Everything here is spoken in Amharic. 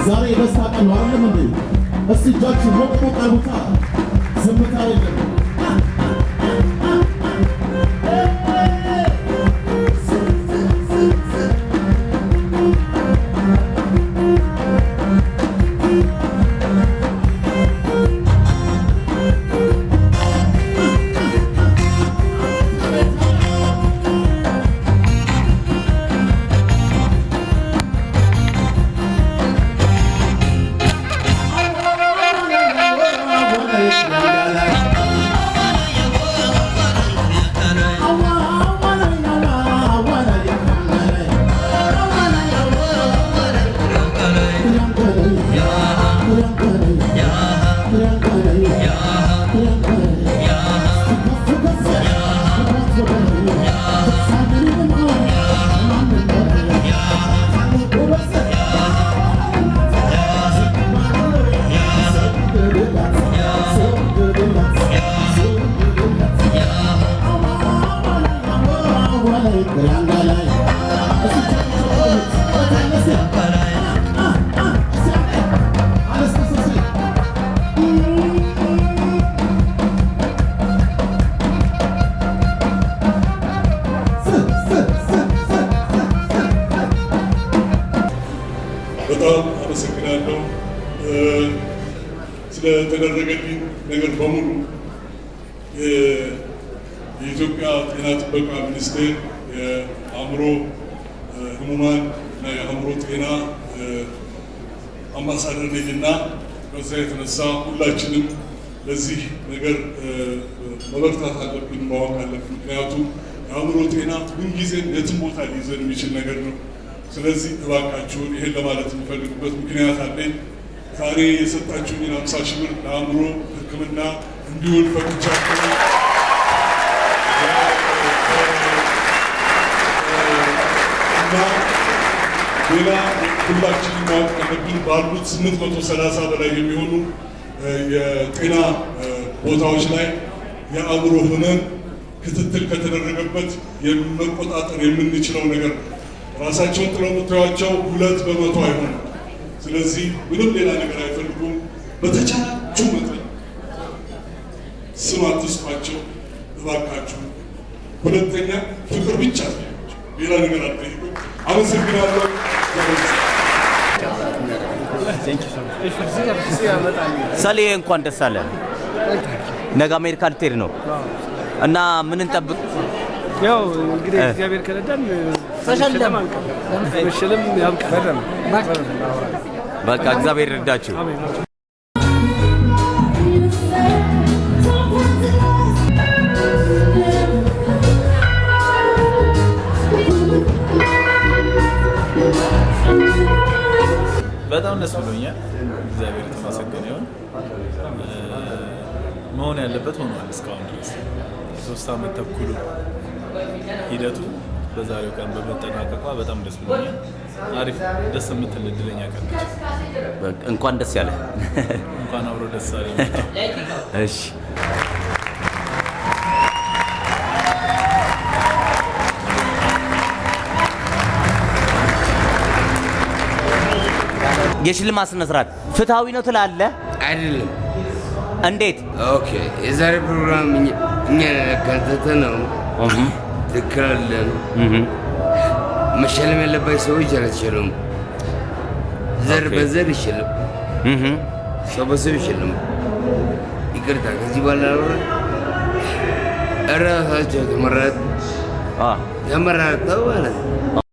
ዛሬ ደስታ ቀን ነው አይደለም እንዴ? እስቲ እጃችሁ ሞቅ ሞቅ አድርጉታ። ዝምታ የለም። በጣም አመሰግናለሁ ስለተደረገልኝ ነገር በሙሉ። የኢትዮጵያ ጤና ጥበቃ ሚኒስቴር የአእምሮ ህሙማን እና የአእምሮ ጤና አምባሳደር ነኝና በዛ የተነሳ ሁላችንም ለዚህ ነገር መበርታት አለብን፣ ማወቅ አለብን። ምክንያቱም የአእምሮ ጤና ምንጊዜም የትም ቦታ ሊይዘን የሚችል ነገር ነው። ስለዚህ እባካችሁን ይሄን ለማለት የሚፈልጉበት ምክንያት አለኝ። ዛሬ የሰጣችሁኝን 50 ሺህ ብር ለአእምሮ ሕክምና እንዲውል ፈቅጃለሁ እና ሌላ ሁላችንም ማወቅ ያለብን ባሉት 830 በላይ የሚሆኑ የጤና ቦታዎች ላይ የአእምሮ ህመም ክትትል ከተደረገበት መቆጣጠር የምንችለው ነገር ነው። ራሳቸውን ጥለው የምታዩዋቸው 2% አይሆንም። ስለዚህ ምንም ሌላ ነገር አይፈልጉም። በተቻላችሁ መጠን ስም አትስጧቸው እባካችሁ። ሁለተኛ ፍቅር ብቻ ሌላ ነገር አትጠይቁ። አመሰግናለሁ። ሰሌ እንኳን ደስ አለ። ነገ አሜሪካ ልትሄድ ነው እና ምን እንጠብቅ? ያው እንግዲህ እግዚአብሔር ከረዳን መሸለም ያብቃል። በቃ እግዚአብሔር ይርዳችሁ። በጣም ደስ ብሎኛል። እግዚአብሔር የተመሰገነ ይሁን። መሆን ያለበት ሆኗል። እስካሁን ድረስ 3 ዓመት ተኩል ሂደቱ በዛሬው ቀን በመጠናቀቋ በጣም ደስ ብሎኛል። አሪፍ ደስ የምትል እድለኛ ቀን ነች። እንኳን ደስ ያለ። እንኳን አብሮ ደስ አለ። እሺ የሽልማት ስነ ስርዓት ፍትሃዊ ነው ትላለህ? አይደለም። እንዴት? ኦኬ የዛሬ ፕሮግራም እኛ ያካተተ ነው። ትክክል አይደለም። መሸለም ያለባቸው ሰዎች አልተሸለሙም። ዘር በዘር ይሸለም፣ ሰው በሰው ይሸለም። ይቅርታ ከዚህ በኋላ እራሳቸው ተመረጠው ማለት ነው።